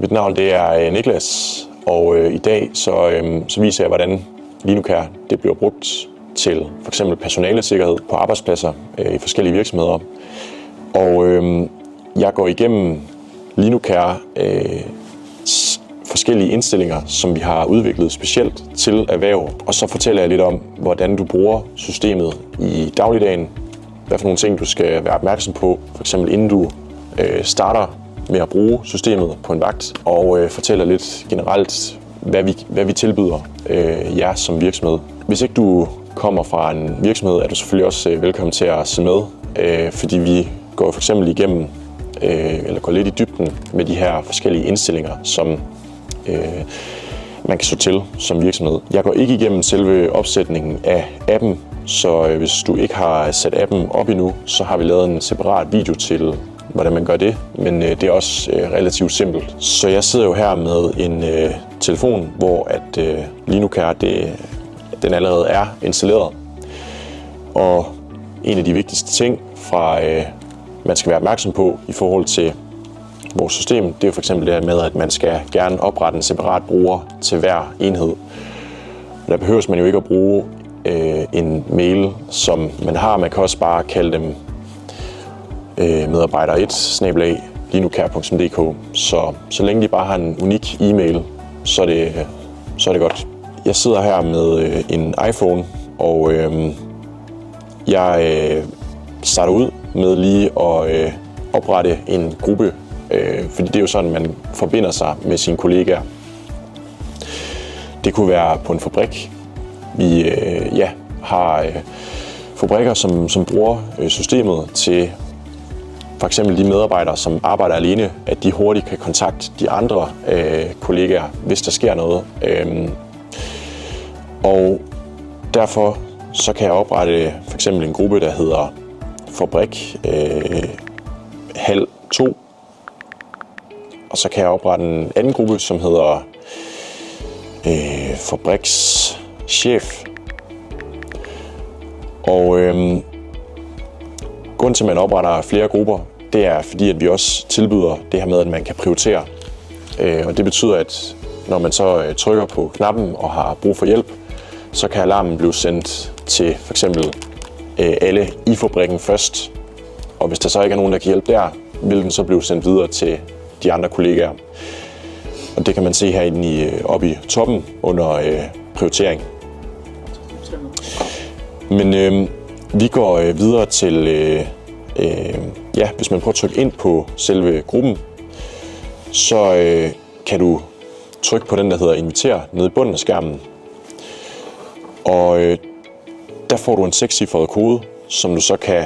Mit navn det er Niklas, og i dag så viser jeg, hvordan Linucare det bliver brugt til f.eks. personalesikkerhed på arbejdspladser i forskellige virksomheder. Og jeg går igennem Linucare forskellige indstillinger, som vi har udviklet specielt til erhverv. Og så fortæller jeg lidt om, hvordan du bruger systemet i dagligdagen. Hvad for nogle ting, du skal være opmærksom på, f.eks. inden du starter med at bruge systemet på en vagt. Og fortæller lidt generelt, hvad vi tilbyder jer som virksomhed. Hvis ikke du kommer fra en virksomhed, er du selvfølgelig også velkommen til at se med. Fordi vi går for eksempel igennem, eller går lidt i dybden med de her forskellige indstillinger, som man kan så til som virksomhed. Jeg går ikke igennem selve opsætningen af appen, så hvis du ikke har sat appen op endnu, så har vi lavet en separat video til, hvordan man gør det, men det er også relativt simpelt. Så jeg sidder jo her med en telefon, hvor at Linucare den allerede er installeret. Og en af de vigtigste ting, man skal være opmærksom på i forhold til vores system, det er jo for eksempel det her med, at man skal gerne oprette en separat bruger til hver enhed. Der behøver man jo ikke at bruge en mail, som man har. Man kan også bare kalde dem medarbejder1@linucare.dk. Så længe de bare har en unik e-mail, så er det godt. Jeg sidder her med en iPhone, og jeg starter ud med lige at oprette en gruppe, fordi det er jo sådan, man forbinder sig med sine kollegaer. Det kunne være på en fabrik. Vi har fabrikker, som bruger systemet til for eksempel de medarbejdere, som arbejder alene, at de hurtigt kan kontakte de andre kollegaer, hvis der sker noget. Og derfor så kan jeg oprette for eksempel en gruppe, der hedder Fabrik halv 2. Og så kan jeg oprette en anden gruppe, som hedder Fabrikschef. Og grunden til, at man opretter flere grupper, det er fordi, at vi også tilbyder det her med, at man kan prioritere. Og det betyder, at når man så trykker på knappen og har brug for hjælp, så kan alarmen blive sendt til for eksempel alle i fabrikken først. Og hvis der så ikke er nogen, der kan hjælpe der, vil den så blive sendt videre til de andre kollegaer. Og det kan man se herinde oppe i toppen under prioritering. Men vi går videre til, hvis man prøver at trykke ind på selve gruppen, så kan du trykke på den, der hedder inviter, nede i bunden af skærmen. Og der får du en 6-cifret kode, som du så kan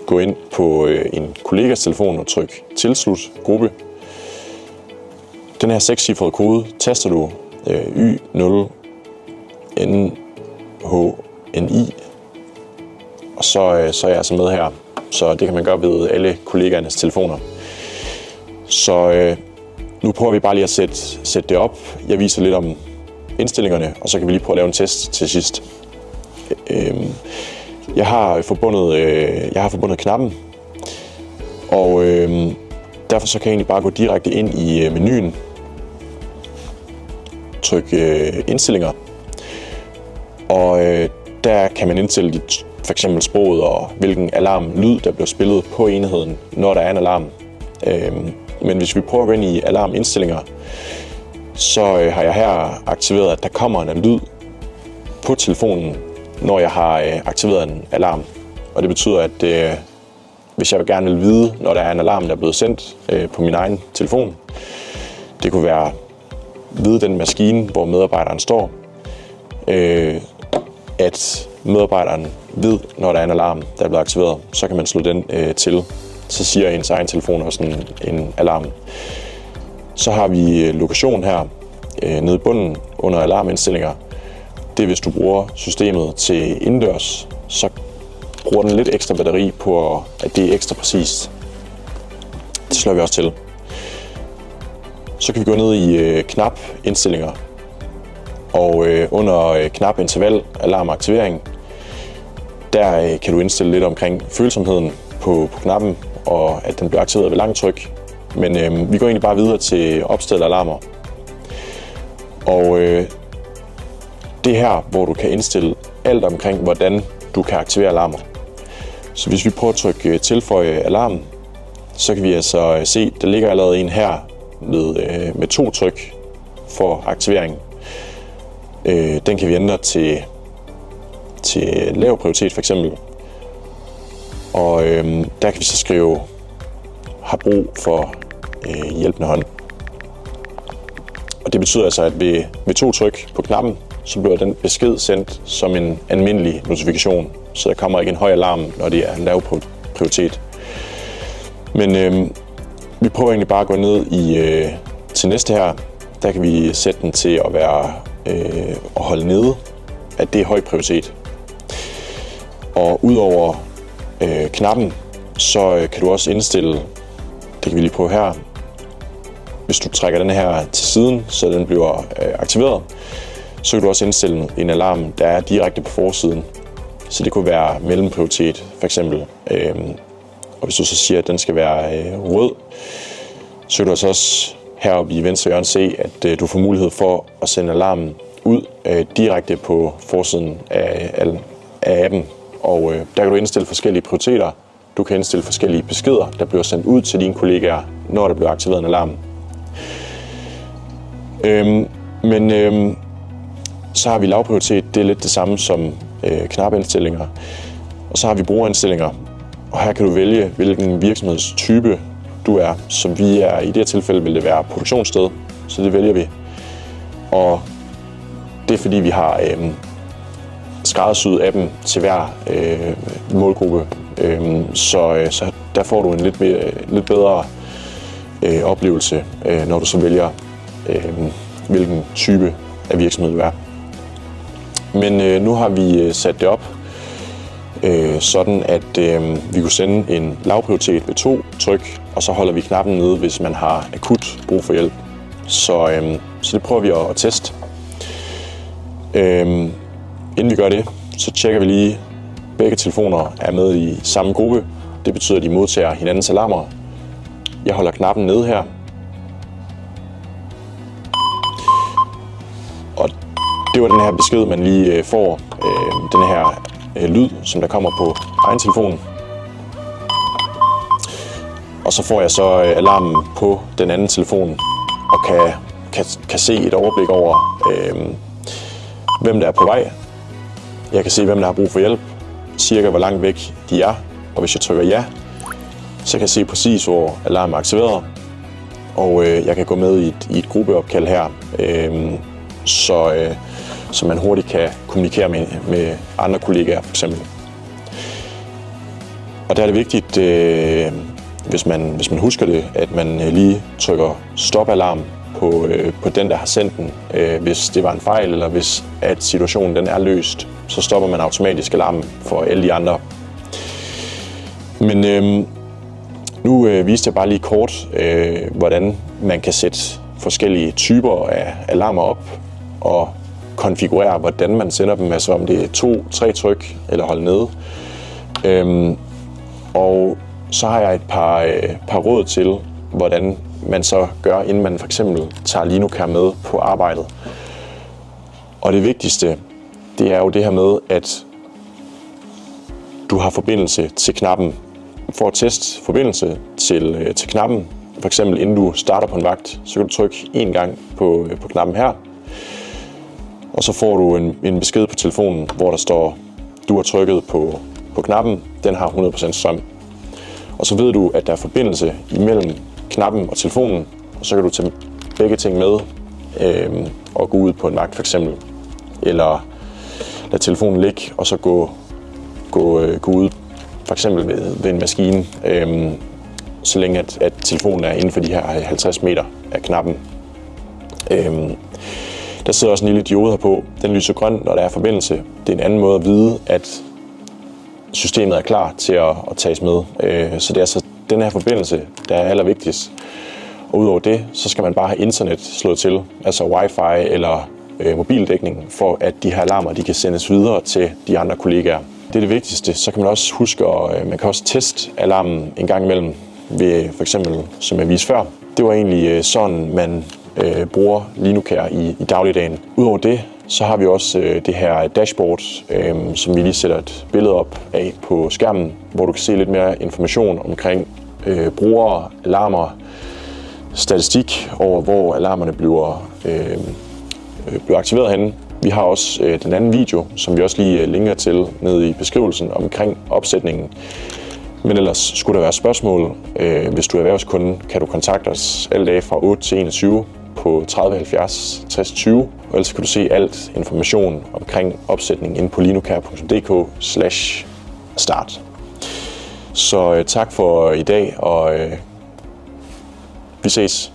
gå ind på en kollegas telefon og trykke tilslut gruppe. Den her 6-cifrede kode taster du Y0NHNI, og så er jeg altså med her. Så det kan man gøre ved alle kollegaernes telefoner. Så nu prøver vi bare lige at sætte det op. Jeg viser lidt om indstillingerne, og så kan vi lige prøve at lave en test til sidst. Jeg har forbundet knappen, og derfor så kan jeg egentlig bare gå direkte ind i menuen, trykke indstillinger, og der kan man indstille for eksempel sproget og hvilken alarmlyd, der bliver spillet på enheden, når der er en alarm. Men hvis vi prøver at gå ind i alarmindstillinger, så har jeg her aktiveret, at der kommer en lyd på telefonen, når jeg har aktiveret en alarm. Og det betyder, at hvis jeg gerne vil vide, når der er en alarm, der er blevet sendt på min egen telefon, det kunne være vide den maskine, hvor medarbejderen står, at medarbejderen ved, når der er en alarm, der er blevet aktiveret, så kan man slå den til. Så siger ens egen telefon også en alarm. Så har vi lokation her nede i bunden under alarmindstillinger. Det er, hvis du bruger systemet til indendørs, så bruger den lidt ekstra batteri på, at det er ekstra præcist. Det slår vi også til. Så kan vi gå ned i knap indstillinger. Og under knap interval alarm aktivering, der kan du indstille lidt omkring følsomheden på knappen, og at den bliver aktiveret ved langt tryk. Men vi går egentlig bare videre til opstillet alarmer. Og det er her, hvor du kan indstille alt omkring, hvordan du kan aktivere alarmer. Så hvis vi prøver at trykke tilføje alarm, så kan vi altså se, der ligger allerede en her med 2 tryk for aktivering. Den kan vi ændre til lav prioritet for eksempel. Og der kan vi så skrive, har brug for hjælpende hånd. Og det betyder altså, at ved 2 tryk på knappen, så bliver den besked sendt som en almindelig notifikation. Så der kommer ikke en høj alarm, når det er en lav prioritet. Men vi prøver egentlig bare at gå ned til næste her. Der kan vi sætte den til at være at holde nede, at det er høj prioritet. Og udover knappen, så kan du også indstille, det kan vi lige prøve her, hvis du trækker den her til siden, så den bliver aktiveret, så kan du også indstille en alarm, der er direkte på forsiden. Så det kunne være mellemprioritet for eksempel. Og hvis du så siger, at den skal være rød, så kan du også heroppe i venstre hjørne se, at du får mulighed for at sende alarmen ud direkte på forsiden af appen. Og der kan du indstille forskellige prioriteter. Du kan indstille forskellige beskeder, der bliver sendt ud til dine kollegaer, når der bliver aktiveret en alarm. Men så har vi lavprioritet, det er lidt det samme som knapindstillinger. Og så har vi brugerindstillinger, og her kan du vælge, hvilken virksomhedstype du er. Som vi er i det her tilfælde, vil det være produktionssted, så det vælger vi. Og det er fordi, vi har skræddersyet appen til hver målgruppe. Så der får du en lidt bedre oplevelse, når du så vælger, hvilken type af virksomhed du er. Men nu har vi sat det op, sådan at vi kunne sende en lavprioritet ved 2 tryk, og så holder vi knappen nede, hvis man har akut brug for hjælp. Så det prøver vi at teste. Inden vi gør det, så tjekker vi lige, at begge telefoner er med i samme gruppe. Det betyder, at de modtager hinandens alarmer. Jeg holder knappen nede her. Og det var den her besked, man lige får. Den her lyd, som der kommer på egen telefon. Og så får jeg så alarmen på den anden telefon og kan se et overblik over, hvem der er på vej. Jeg kan se, hvem der har brug for hjælp, cirka hvor langt væk de er. Og hvis jeg trykker ja, så kan jeg se præcis, hvor alarmen er aktiveret. Og jeg kan gå med i et gruppeopkald her, så man hurtigt kan kommunikere med andre kollegaer for eksempel. Og der er det vigtigt, hvis man husker det, at man lige trykker stop-alarm på den, der har sendt den. Hvis det var en fejl, eller hvis at situationen den er løst, så stopper man automatisk alarmen for alle de andre. Men nu viste jeg bare lige kort, hvordan man kan sætte forskellige typer af alarmer op og konfigurere, hvordan man sender dem, altså om det er 2-3 tryk eller holde nede. Og så har jeg et par råd til, hvordan man så gør, inden man for eksempel tager Linocare med på arbejdet. Og det vigtigste, det er jo det her med, at du har forbindelse til knappen. For at teste forbindelse til knappen, for eksempel inden du starter på en vagt, så kan du trykke en gang på knappen her. Og så får du en besked på telefonen, hvor der står, du har trykket på knappen, den har 100% strøm. Og så ved du, at der er forbindelse imellem knappen og telefonen, og så kan du tage begge ting med og gå ud på en vagt for eksempel. Eller lade telefonen ligge, og så gå ud for eksempel ved en maskine, så længe at telefonen er inden for de her 50 meter af knappen. Der sidder også en lille diode her på. Den lyser grøn, når der er forbindelse. Det er en anden måde at vide, at systemet er klar til at tages med. Så det er altså den her forbindelse, der er allervigtigst. Og udover det, så skal man bare have internet slået til, altså wifi eller mobildækning, for at de her alarmer de kan sendes videre til de andre kollegaer. Det er det vigtigste. Så kan man også huske, at man kan også teste alarmen en gang imellem ved for eksempel, som jeg viste før. Det var egentlig sådan, man bruger Linucare i dagligdagen. Udover det, så har vi også det her dashboard, som vi lige sætter et billede op af på skærmen, hvor du kan se lidt mere information omkring brugere, alarmer, statistik over, hvor alarmerne bliver aktiveret henne. Vi har også den anden video, som vi også lige linker til nede i beskrivelsen omkring opsætningen. Men ellers skulle der være spørgsmål, hvis du er erhvervskunde, kan du kontakte os alle dage fra 8 til 21 på 30 70 60 20. Og ellers kan du se alt information omkring opsætning inde på linucare.dk/start. Så tak for i dag, og vi ses.